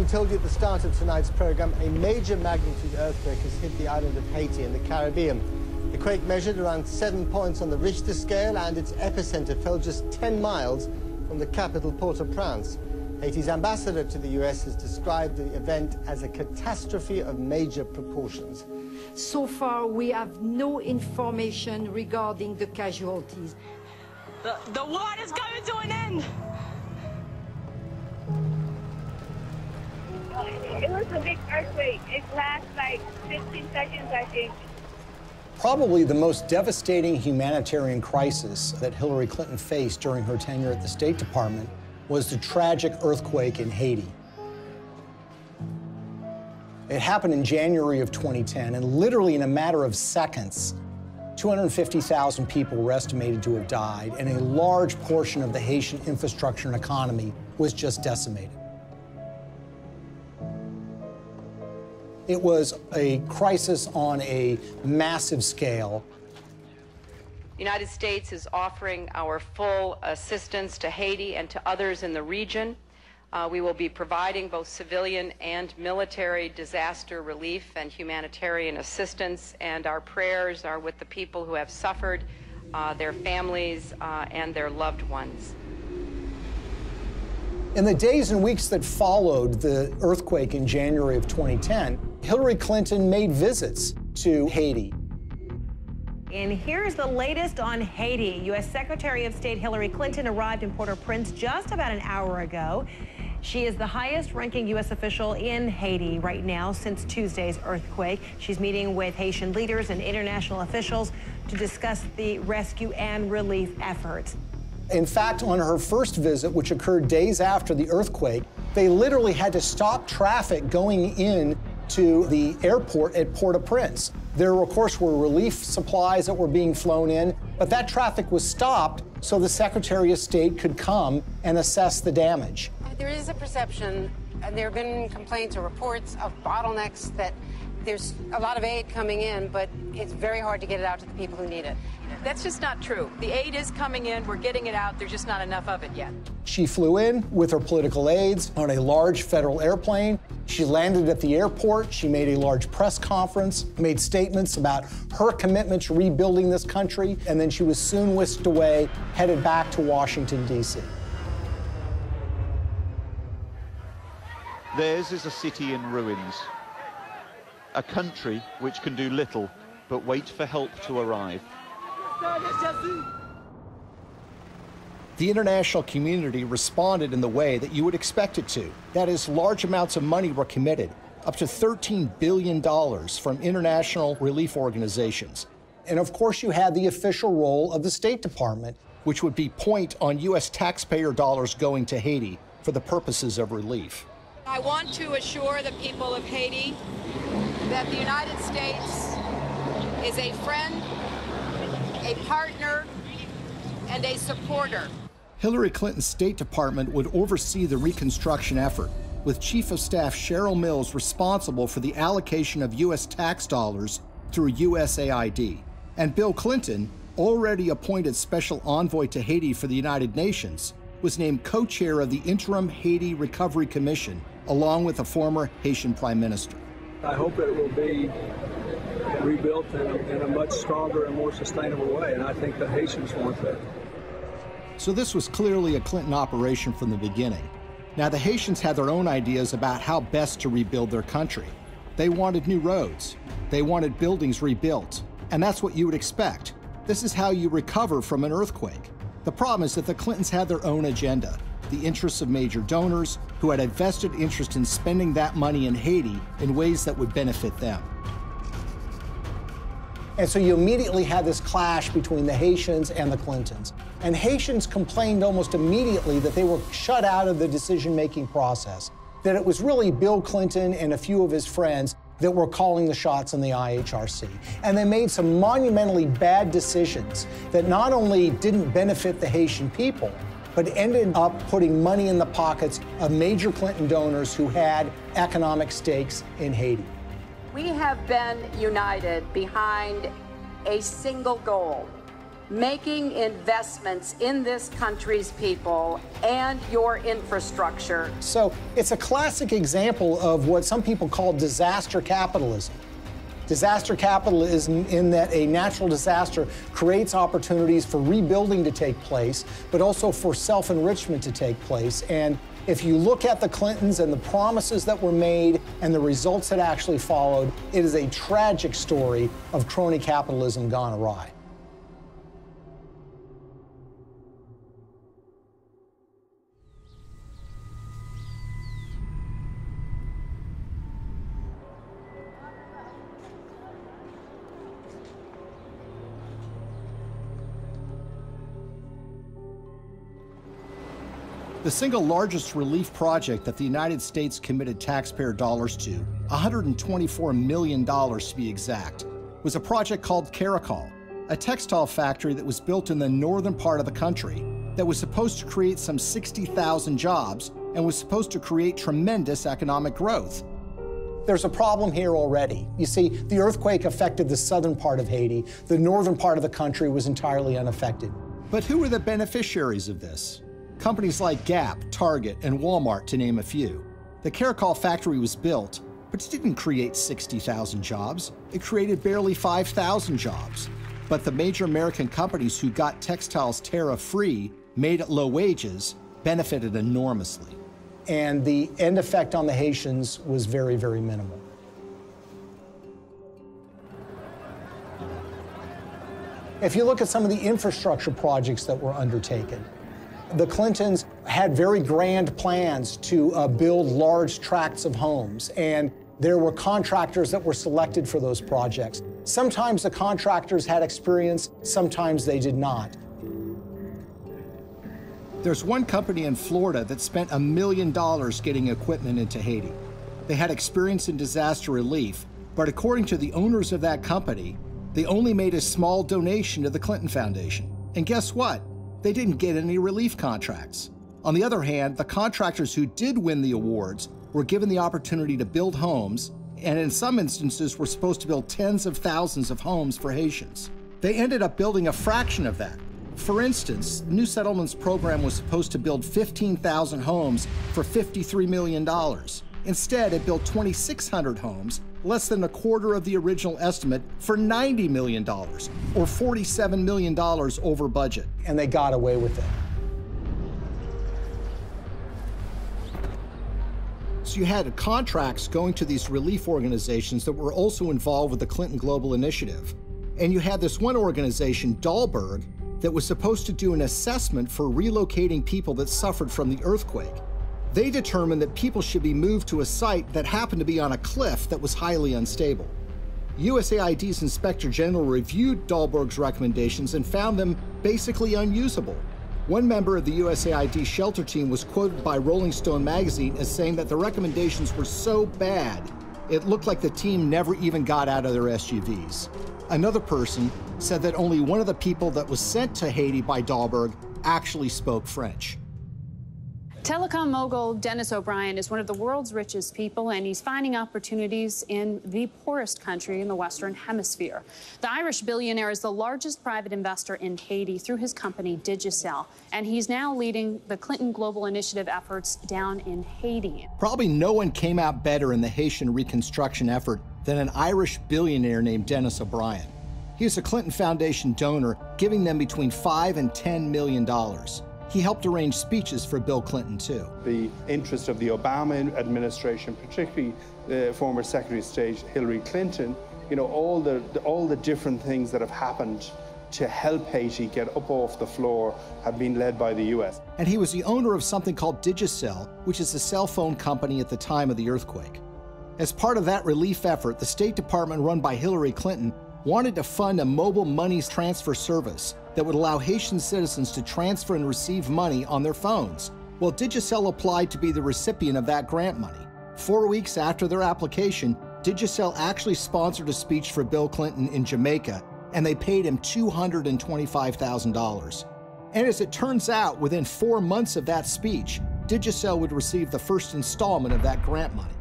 we told you at the start of tonight's program, a major magnitude earthquake has hit the island of Haiti in the Caribbean. The quake measured around 7 points on the Richter scale, and its epicenter fell just 10 miles from the capital, Port-au-Prince. Haiti's ambassador to the U.S. has described the event as a catastrophe of major proportions. So far, we have no information regarding the casualties. The war is coming to an end! It was a big earthquake. It lasted like 15 seconds, I think. Probably the most devastating humanitarian crisis that Hillary Clinton faced during her tenure at the State Department was the tragic earthquake in Haiti. It happened in January of 2010, and literally in a matter of seconds, 250,000 people were estimated to have died, and a large portion of the Haitian infrastructure and economy was just decimated. It was a crisis on a massive scale. The United States is offering our full assistance to Haiti and to others in the region. We will be providing both civilian and military disaster relief and humanitarian assistance, and our prayers are with the people who have suffered, their families, and their loved ones. In the days and weeks that followed the earthquake in January of 2010, Hillary Clinton made visits to Haiti. And here's the latest on Haiti. U.S. Secretary of State Hillary Clinton arrived in Port-au-Prince just about an hour ago. She is the highest-ranking U.S. official in Haiti right now since Tuesday's earthquake. She's meeting with Haitian leaders and international officials to discuss the rescue and relief efforts. In fact, on her first visit, which occurred days after the earthquake, they literally had to stop traffic going in to the airport at Port-au-Prince. There, of course, were relief supplies that were being flown in, but that traffic was stopped so the Secretary of State could come and assess the damage. There is a perception, and there have been complaints or reports of bottlenecks, that there's a lot of aid coming in, but it's very hard to get it out to the people who need it. That's just not true. The aid is coming in, we're getting it out, there's just not enough of it yet. She flew in with her political aides on a large federal airplane. She landed at the airport. She made a large press conference, made statements about her commitment to rebuilding this country, and then she was soon whisked away, headed back to Washington, D.C. Theirs is a city in ruins, a country which can do little but wait for help to arrive. The international community responded in the way that you would expect it to. That is, large amounts of money were committed, up to $13 billion from international relief organizations. And of course, you had the official role of the State Department, which would be point on U.S. taxpayer dollars going to Haiti for the purposes of relief. I want to assure the people of Haiti that the United States is a friend, a partner, and a supporter. Hillary Clinton's State Department would oversee the reconstruction effort, with Chief of Staff Cheryl Mills responsible for the allocation of U.S. tax dollars through USAID. And Bill Clinton, already appointed Special Envoy to Haiti for the United Nations, was named co-chair of the Interim Haiti Recovery Commission, along with a former Haitian Prime Minister. I hope that it will be rebuilt in a much stronger and more sustainable way, and I think the Haitians want that. So this was clearly a Clinton operation from the beginning. Now, the Haitians had their own ideas about how best to rebuild their country. They wanted new roads. They wanted buildings rebuilt. And that's what you would expect. This is how you recover from an earthquake. The problem is that the Clintons had their own agenda, the interests of major donors who had a vested interest in spending that money in Haiti in ways that would benefit them. And so you immediately had this clash between the Haitians and the Clintons. And Haitians complained almost immediately that they were shut out of the decision-making process, that it was really Bill Clinton and a few of his friends that were calling the shots in the IHRC. And they made some monumentally bad decisions that not only didn't benefit the Haitian people, but ended up putting money in the pockets of major Clinton donors who had economic stakes in Haiti. We have been united behind a single goal, making investments in this country's people and your infrastructure. So it's a classic example of what some people call disaster capitalism. Disaster capitalism in that a natural disaster creates opportunities for rebuilding to take place, but also for self-enrichment to take place. And if you look at the Clintons and the promises that were made and the results that actually followed, it is a tragic story of crony capitalism gone awry. The single largest relief project that the United States committed taxpayer dollars to, $124 million to be exact, was a project called Caracol, a textile factory that was built in the northern part of the country that was supposed to create some 60,000 jobs and was supposed to create tremendous economic growth. There's a problem here already. You see, the earthquake affected the southern part of Haiti. The northern part of the country was entirely unaffected. But who were the beneficiaries of this? Companies like Gap, Target, and Walmart, to name a few. The Caracol factory was built, but it didn't create 60,000 jobs. It created barely 5,000 jobs. But the major American companies who got textiles tariff-free, made at low wages, benefited enormously. And the end effect on the Haitians was very, very minimal. If you look at some of the infrastructure projects that were undertaken, the Clintons had very grand plans to build large tracts of homes, and there were contractors that were selected for those projects. Sometimes the contractors had experience, sometimes they did not. There's one company in Florida that spent $1 million getting equipment into Haiti. They had experience in disaster relief, but according to the owners of that company, they only made a small donation to the Clinton Foundation. And guess what? They didn't get any relief contracts. On the other hand, the contractors who did win the awards were given the opportunity to build homes, and in some instances were supposed to build tens of thousands of homes for Haitians. They ended up building a fraction of that. For instance, the New Settlements program was supposed to build 15,000 homes for $53 million. Instead, it built 2,600 homes, less than a quarter of the original estimate, for $90 million, or $47 million over budget. And they got away with it. So you had contracts going to these relief organizations that were also involved with the Clinton Global Initiative. And you had this one organization, Dahlberg, that was supposed to do an assessment for relocating people that suffered from the earthquake. They determined that people should be moved to a site that happened to be on a cliff that was highly unstable. USAID's Inspector General reviewed Dahlberg's recommendations and found them basically unusable. One member of the USAID shelter team was quoted by Rolling Stone magazine as saying that the recommendations were so bad, it looked like the team never even got out of their SUVs. Another person said that only one of the people that was sent to Haiti by Dahlberg actually spoke French. Telecom mogul Dennis O'Brien is one of the world's richest people, and he's finding opportunities in the poorest country in the Western Hemisphere. The Irish billionaire is the largest private investor in Haiti through his company Digicel, and he's now leading the Clinton Global Initiative efforts down in Haiti. Probably no one came out better in the Haitian reconstruction effort than an Irish billionaire named Dennis O'Brien. He is a Clinton Foundation donor, giving them between $5 and $10 million. He helped arrange speeches for Bill Clinton, too. The interest of the Obama administration, particularly the former Secretary of State Hillary Clinton, you know, all the different things that have happened to help Haiti get up off the floor have been led by the U.S. And he was the owner of something called Digicel, which is a cell phone company at the time of the earthquake. As part of that relief effort, the State Department run by Hillary Clinton wanted to fund a mobile money transfer service that would allow Haitian citizens to transfer and receive money on their phones. Well, Digicel applied to be the recipient of that grant money. 4 weeks after their application, Digicel actually sponsored a speech for Bill Clinton in Jamaica, and they paid him $225,000. And as it turns out, within 4 months of that speech, Digicel would receive the first installment of that grant money.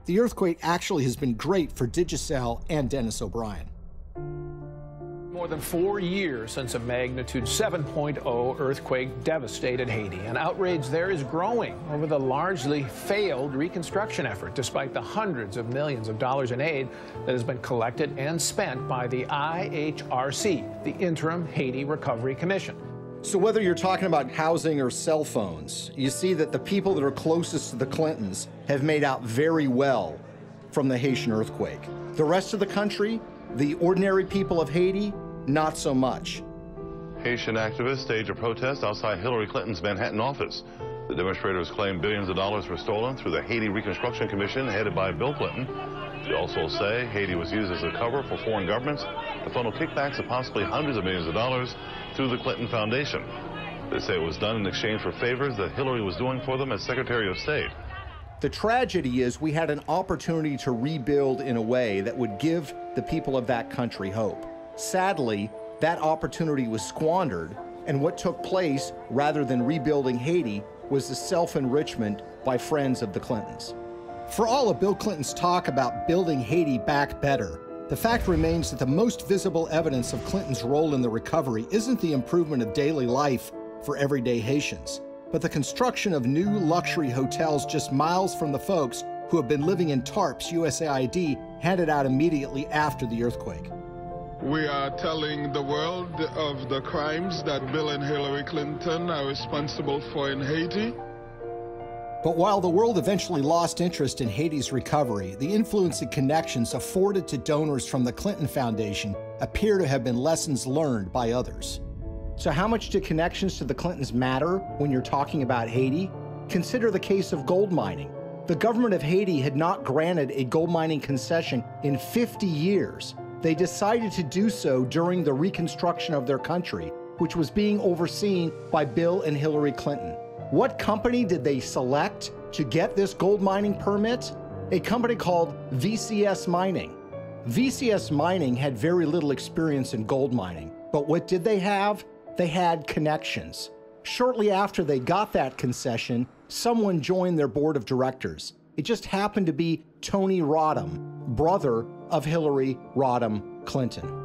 The earthquake actually has been great for Digicel and Dennis O'Brien. More than 4 years since a magnitude 7.0 earthquake devastated Haiti, and outrage there is growing over the largely failed reconstruction effort, despite the hundreds of millions of dollars in aid that has been collected and spent by the IHRC, the Interim Haiti Recovery Commission. So whether you're talking about housing or cell phones, you see that the people that are closest to the Clintons have made out very well from the Haitian earthquake. The rest of the country, the ordinary people of Haiti, not so much. Haitian activists staged a protest outside Hillary Clinton's Manhattan office. The demonstrators claim billions of dollars were stolen through the Haiti Reconstruction Commission headed by Bill Clinton. They also say Haiti was used as a cover for foreign governments to funnel kickbacks of possibly hundreds of millions of dollars through the Clinton Foundation. They say it was done in exchange for favors that Hillary was doing for them as Secretary of State. The tragedy is we had an opportunity to rebuild in a way that would give the people of that country hope. Sadly, that opportunity was squandered, and what took place, rather than rebuilding Haiti, was the self-enrichment by friends of the Clintons. For all of Bill Clinton's talk about building Haiti back better, the fact remains that the most visible evidence of Clinton's role in the recovery isn't the improvement of daily life for everyday Haitians, but the construction of new luxury hotels just miles from the folks who have been living in tarps USAID handed out immediately after the earthquake. We are telling the world of the crimes that Bill and Hillary Clinton are responsible for in Haiti. But while the world eventually lost interest in Haiti's recovery, the influence and connections afforded to donors from the Clinton Foundation appear to have been lessons learned by others. So how much do connections to the Clintons matter when you're talking about Haiti? Consider the case of gold mining. The government of Haiti had not granted a gold mining concession in 50 years. They decided to do so during the reconstruction of their country, which was being overseen by Bill and Hillary Clinton. What company did they select to get this gold mining permit? A company called VCS Mining. VCS Mining had very little experience in gold mining, but what did they have? They had connections. Shortly after they got that concession, someone joined their board of directors. It just happened to be Tony Rodham, brother of Hillary Rodham Clinton.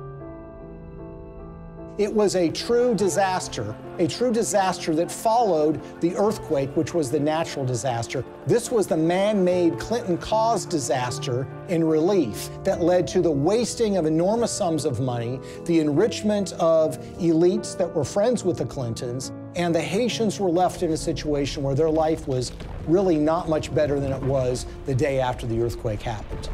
It was a true disaster that followed the earthquake, which was the natural disaster. This was the man-made Clinton-caused disaster in relief that led to the wasting of enormous sums of money, the enrichment of elites that were friends with the Clintons, and the Haitians were left in a situation where their life was really not much better than it was the day after the earthquake happened.